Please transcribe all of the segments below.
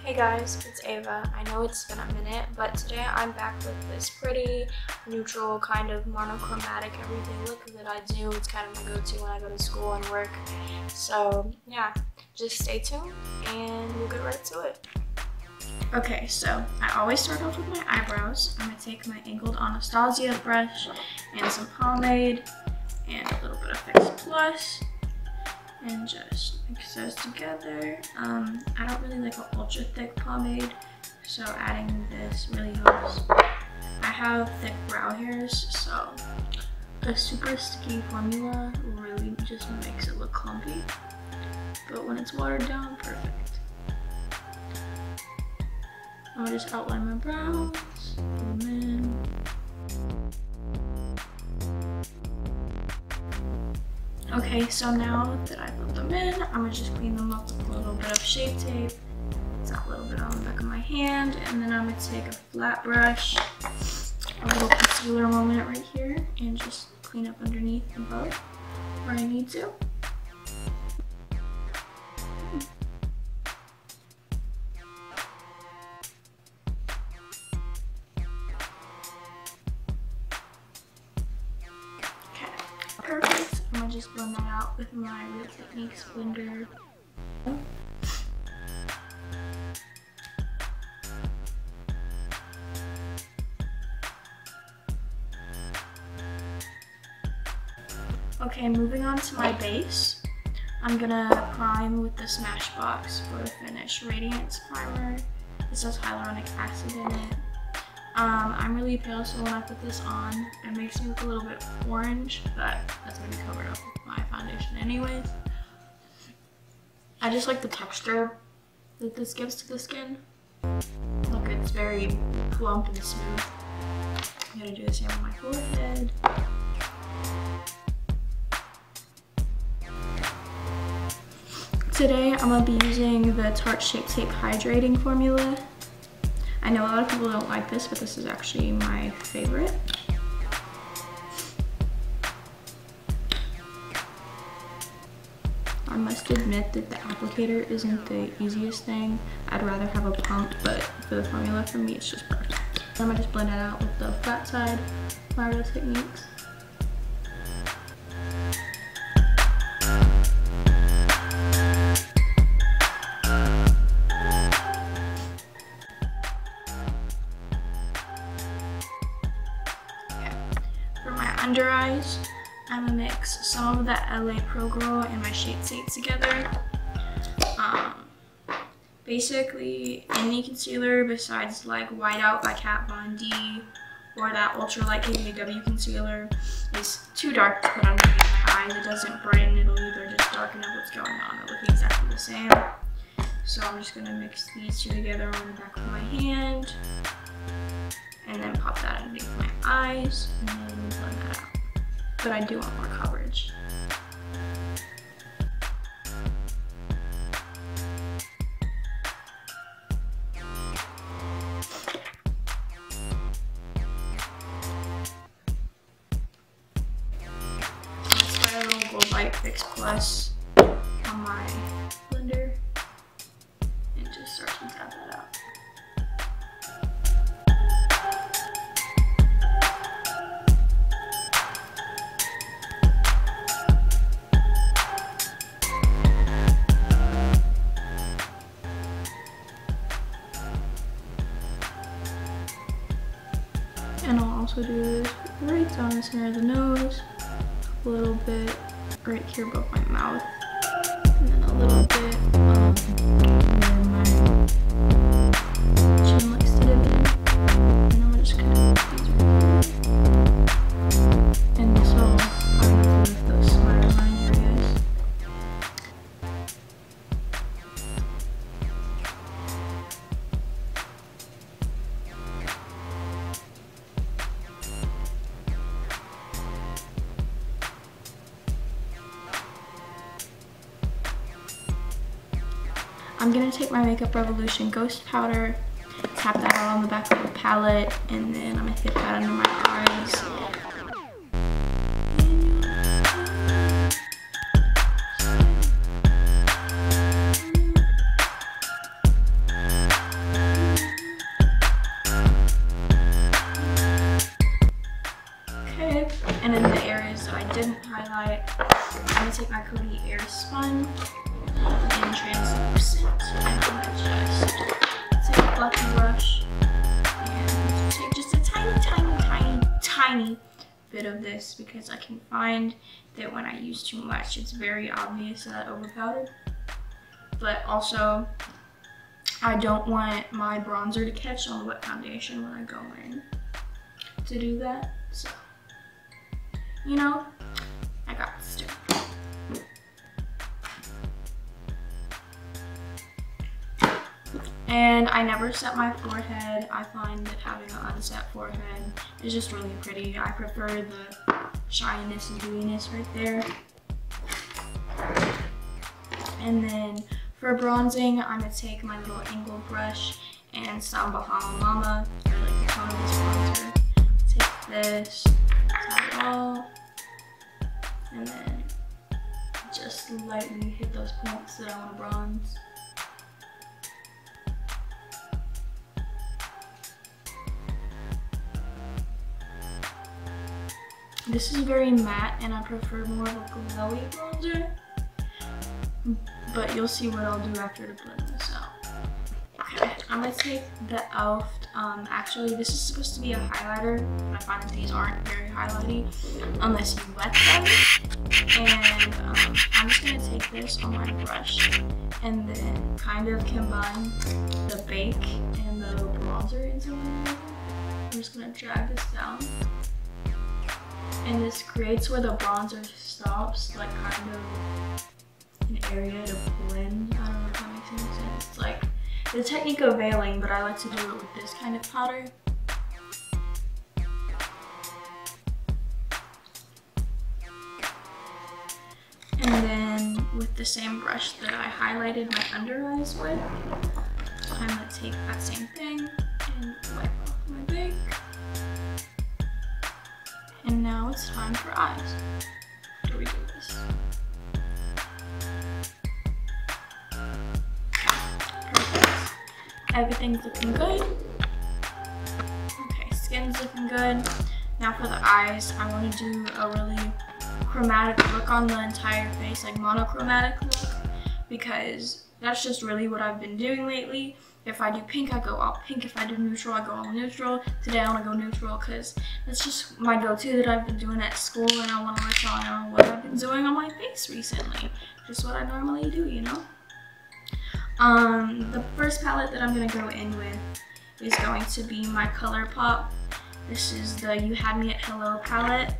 Hey guys, it's Ava. I know it's been a minute, but today I'm back with this pretty neutral kind of monochromatic everyday look that I do. It's kind of my go-to when I go to school and work. So yeah, just stay tuned and we'll get right to it. Okay, so I always start off with my eyebrows. I'm going to take my angled Anastasia brush and some pomade and a little bit of Fix Plus and just mix those together. I don't really like an ultra thick pomade, so adding this really helps. I have thick brow hairs, so a super sticky formula really just makes it look clumpy, but when it's watered down, perfect. I'll just outline my brows, and then okay, so now that I put them in, I'm gonna just clean them up with a little bit of Shape Tape. It's a little bit on the back of my hand, and then I'm gonna take a flat brush, a little concealer moment right here, and just clean up underneath and above where I need to. Perfect. I'm gonna just blend that out with my Real Techniques blender. Okay, moving on to my base. I'm gonna prime with the Smashbox Photo Finish Radiance Primer. This has hyaluronic acid in it. I'm really pale, so when I put this on, it makes me look a little bit orange, but that's going to be covered up with my foundation anyways. I just like the texture that this gives to the skin. Look, it's very plump and smooth. I'm going to do the same on my forehead. Today, I'm going to be using the Tarte Shape Tape Hydrating Formula. I know a lot of people don't like this, but this is actually my favorite. I must admit that the applicator isn't the easiest thing. I'd rather have a pump, but for the formula, for me, it's just perfect. I'm gonna just blend it out with the flat side of my Real Techniques. Under eyes, I'm gonna mix some of the LA Pro Girl and my Shape Tape together. Basically, any concealer besides like Whiteout by Kat Von D or that Ultra Light KW concealer is too dark to put underneath my eyes. It doesn't brighten, it'll either just darken up what's going on or look exactly the same. So I'm just gonna mix these two together on the back of my hand. And then pop that underneath my eyes, and then blend that out. But I do want more coverage. Let's try a little Gold Light Fix Plus on my blender, and just start to tap that out. And I'll also do this right down the center of the nose, a little bit right here above my mouth, and then a little bit where my chin likes to dip in. And I'm just gonna put these right here. And so I'm gonna lift those smile line areas. I'm gonna take my Makeup Revolution Ghost Powder, tap that out on the back of the palette, and then I'm gonna hit that under my eyes. take my Cody Airspun in translucent, and I'm gonna just take a fluffy brush and take just a tiny bit of this, because I can find that when I use too much, it's very obvious that I overpowdered. But also, I don't want my bronzer to catch on the wet foundation when I go in to do that. So, you know, I got this too. And I never set my forehead. I find that having an unset forehead is just really pretty. I prefer the shininess and dewiness right there. And then for bronzing, I'm gonna take my little angled brush and some Bahama Mama. I like the tone of this bronzer. Take this, tap it all, and then just lightly hit those points that I want to bronze. This is very matte, and I prefer more of a glowy bronzer, but you'll see what I'll do after to blend this out. Okay, I'm gonna take the e.l.f. Actually, this is supposed to be a highlighter, but I find that these aren't very highlighty unless you wet them. And I'm just gonna take this on my brush and then kind of combine the bake and the bronzer into one another. I'm just gonna drag this down. And this creates where the bronzer stops, like kind of an area to blend. I don't know if that makes any sense. It's like the technique of veiling, but I like to do it with this kind of powder. And then with the same brush that I highlighted my under eyes with, I'm gonna take that same thing and wipe off my bake. And now it's time for eyes. How do we do this? Perfect. Everything's looking good. Okay, skin's looking good. Now for the eyes, I want to do a really chromatic look on the entire face, like monochromatic look, because that's just really what I've been doing lately. If I do pink, I go all pink. If I do neutral, I go all neutral. Today I want to go neutral because that's just my go-to that I've been doing at school, and I want to let y'all know what I've been doing on my face recently. Just what I normally do, you know? The first palette that I'm going to go in with is going to be my ColourPop. This is the You Had Me at Hello palette.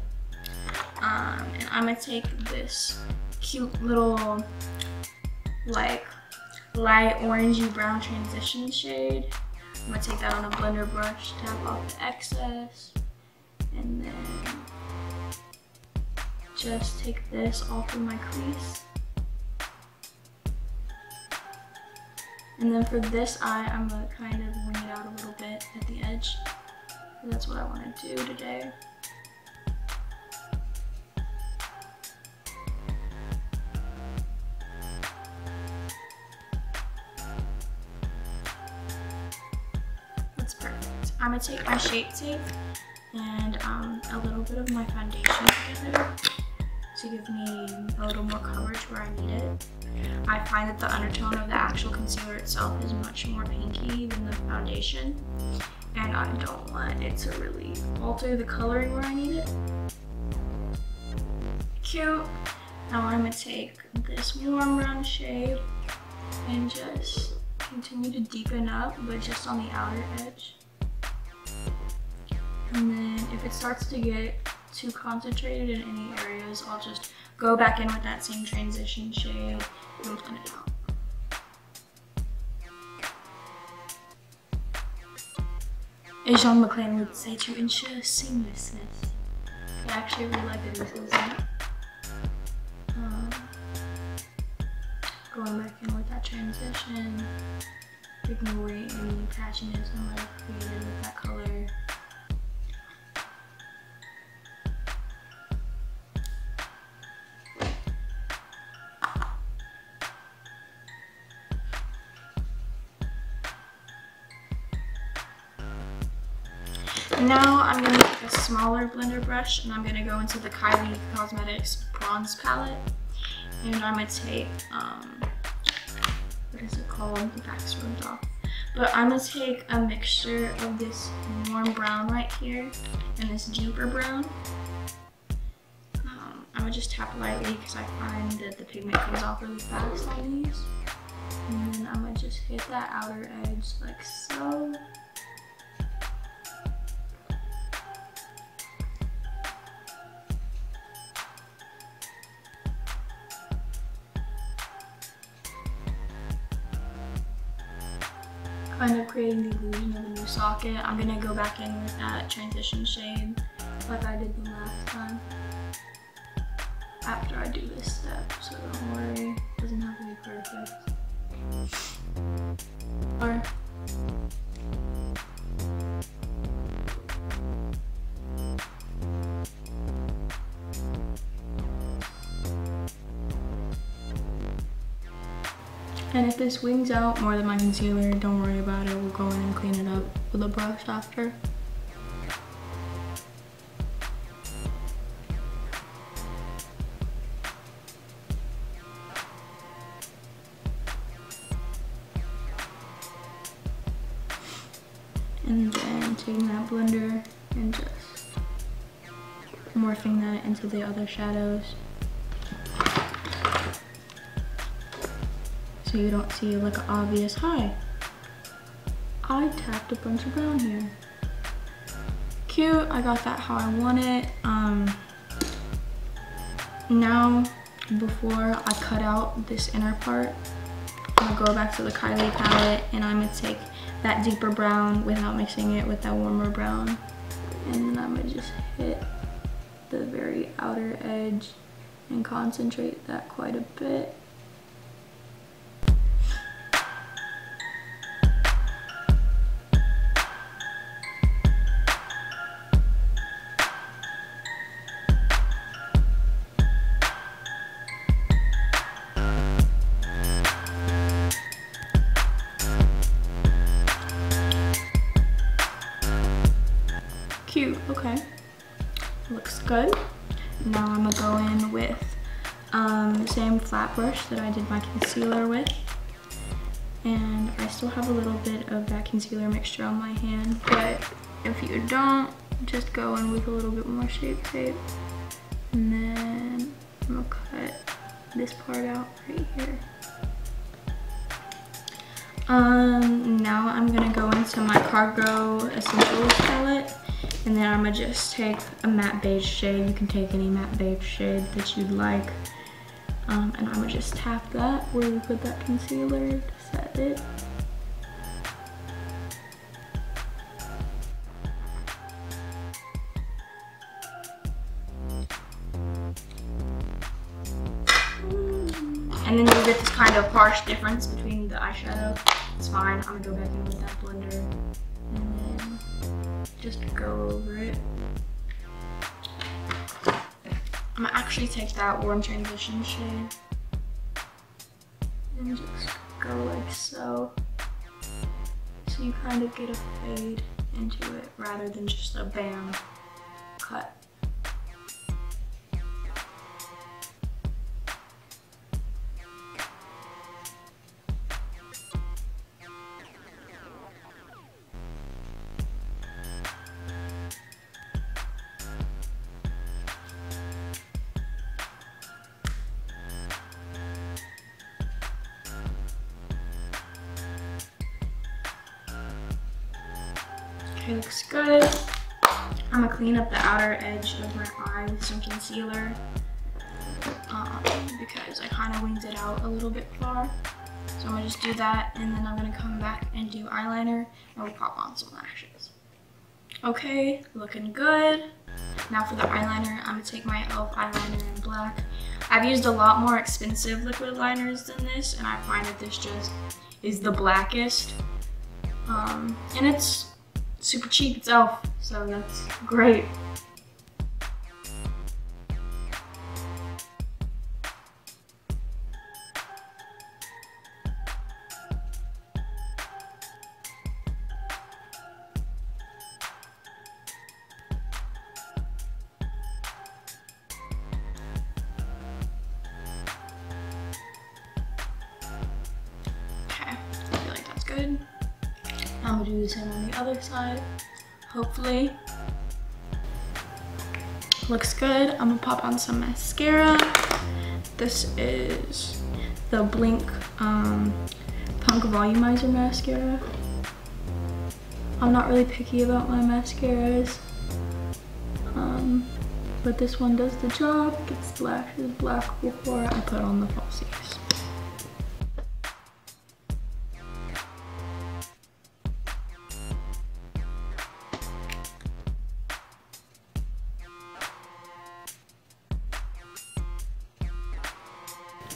And I'm going to take this cute little, like, light orangey brown transition shade. I'm gonna take that on a blender brush, tap off the excess, and then just take this off of my crease. And then for this eye, I'm gonna kind of wing it out a little bit at the edge. That's what I want to do today. I'm gonna take my Shape Tape and a little bit of my foundation together to give me a little more coverage where I need it. I find that the undertone of the actual concealer itself is much more pinky than the foundation, and I don't want it to really alter the coloring where I need it. Cute. Now I'm gonna take this warm brown shade and just continue to deepen up, but just on the outer edge. And then if it starts to get too concentrated in any areas, I'll just go back in with that same transition shade and blend it out. As John McClane would say, to ensure seamlessness. I actually really like that he says that. Going back in with that transition, taking away any patchiness I might have created with that color. Now I'm going to take a smaller blender brush and I'm going to go into the Kylie Cosmetics Bronze palette. And I'm gonna take, what is it called? The back's rubbed off. But I'm gonna take a mixture of this warm brown right here and this deeper brown. I'm gonna just tap lightly because I find that the pigment comes off really fast on these. And then I'm gonna just hit that outer edge like so. Kind of creating the illusion of a new socket. I'm gonna go back in with that transition shade like I did the last time after I do this step, so don't worry, it doesn't have to be perfect. Or and if this wings out more than my concealer, don't worry about it. We'll go in and clean it up with a brush after. And then taking that blender and just morphing that into the other shadows. So you don't see like an obvious, hi, I tapped a bunch of brown here. Cute, I got that how I want it. Now, before I cut out this inner part, I'm gonna go back to the Kylie palette and I'm gonna take that deeper brown without mixing it with that warmer brown. And then I'm gonna just hit the very outer edge and concentrate that quite a bit. Cute, okay. Looks good. Now I'm gonna go in with the same flat brush that I did my concealer with. And I still have a little bit of that concealer mixture on my hand, but if you don't, just go in with a little bit more Shape Tape. And then I'm gonna cut this part out right here. Now I'm gonna go into my Cargo Essentials palette. And then I'm gonna just take a matte beige shade. You can take any matte beige shade that you'd like. And I'm gonna just tap that where we put that concealer to set it. And then you get this kind of harsh difference between the eyeshadow. It's fine, I'm gonna go back in with that blender. And then just go over it. I'm gonna actually take that warm transition shade and just go like so. So you kind of get a fade into it rather than just a bam cut. Okay, looks good. I'm gonna clean up the outer edge of my eye with some concealer because I kind of winged it out a little bit far. So I'm gonna just do that, and then I'm gonna come back and do eyeliner, and we'll pop on some lashes. Okay, looking good. Now for the eyeliner, I'm gonna take my e.l.f. eyeliner in black. I've used a lot more expensive liquid liners than this, and I find that this just is the blackest. And it's super cheap itself, so that's great. good. I'm gonna do the same on the other side, hopefully. Looks good. I'm gonna pop on some mascara. This is the Blink Punk Volumizer mascara. I'm not really picky about my mascaras, but this one does the job. Gets the lashes black before I put on the falsies.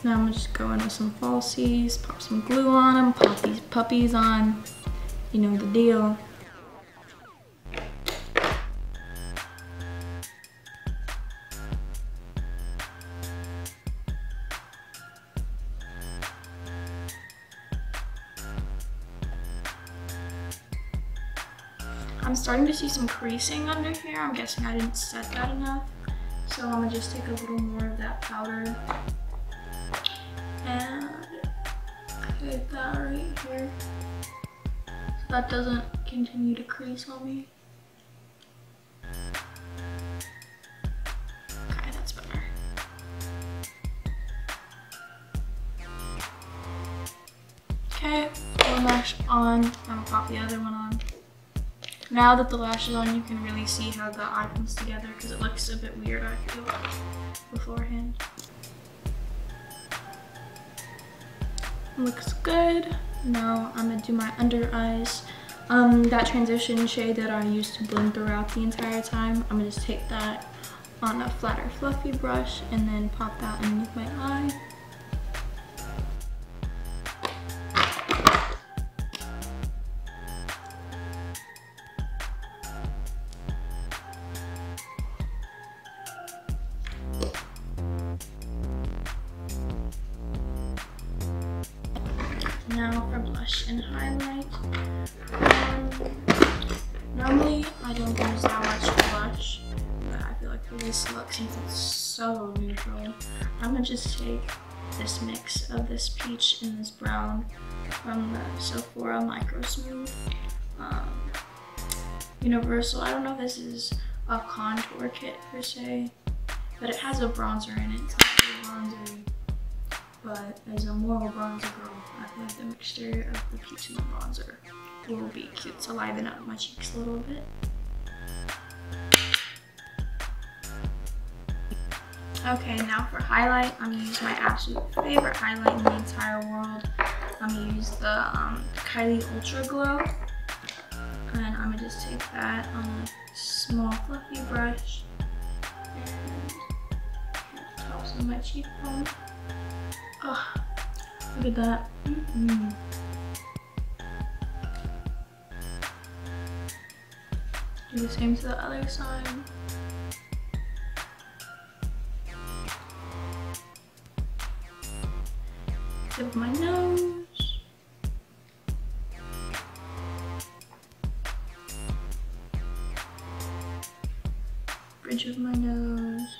Now I'm gonna just go in with some falsies, pop some glue on them, pop these puppies on. You know the deal. I'm starting to see some creasing under here. I'm guessing I didn't set that enough. So I'm gonna just take a little more of that powder and hit that right here so that doesn't continue to crease on me. Okay, that's better. Okay, one lash on. I'm gonna pop the other one on. Now that the lash is on, you can really see how the eye comes together because it looks a bit weird, I feel, beforehand. Looks good. Now I'm gonna do my under eyes. That transition shade that I used to blend throughout the entire time, I'm gonna just take that on a flatter, fluffy brush and then pop that underneath my eye. Now for blush and highlight. Normally I don't use that much blush, but I feel like for this look, since it's so neutral, I'm gonna just take this mix of this peach and this brown from the Sephora Micro Smooth Universal. I don't know if this is a contour kit per se, but it has a bronzer in it. It's not really bronzery. But as a moral bronzer girl, I feel like the mixture of the peach and the bronzer will be cute to liven up my cheeks a little bit. Okay, now for highlight, I'm gonna use my absolute favorite highlight in the entire world. I'm gonna use the Kylie Ultra Glow. And I'm gonna just take that on a small fluffy brush and the tops of my cheekbone. Oh, look at that. Do the same to the other side. Tip of my nose. Bridge of my nose.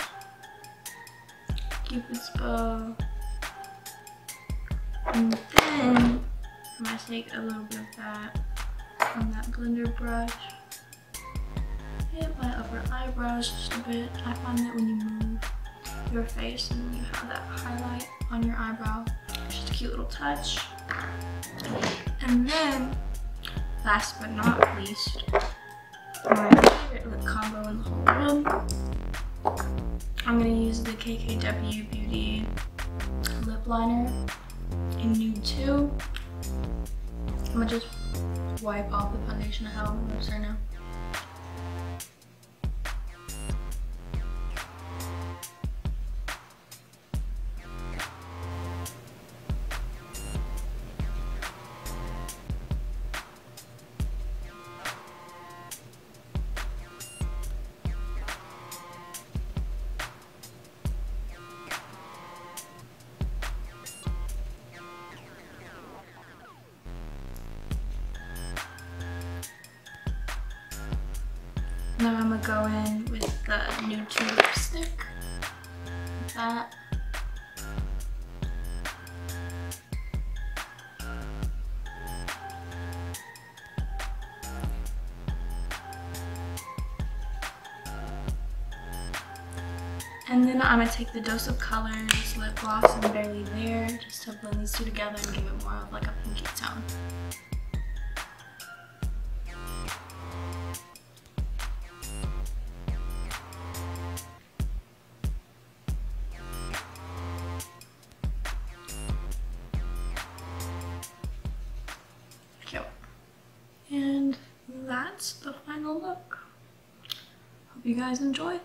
Cupid's bow. And then I'm gonna take a little bit of that on that blender brush. Hit my upper eyebrows just a bit. I find that when you move your face and you have that highlight on your eyebrow, it's just a cute little touch. And then, last but not least, my favorite lip combo in the whole world. I'm gonna use the KKW Beauty lip liner in Nude 2. I'm gonna just wipe off the foundation I have on my lips right now. Now I'm gonna go in with the Nude 2 lipstick, like that. And then I'm gonna take the Dose of Colors lip gloss and Barely There just to blend these two together and give it more of like a pinky tone. Cute. And that's the final look. Hope you guys enjoy.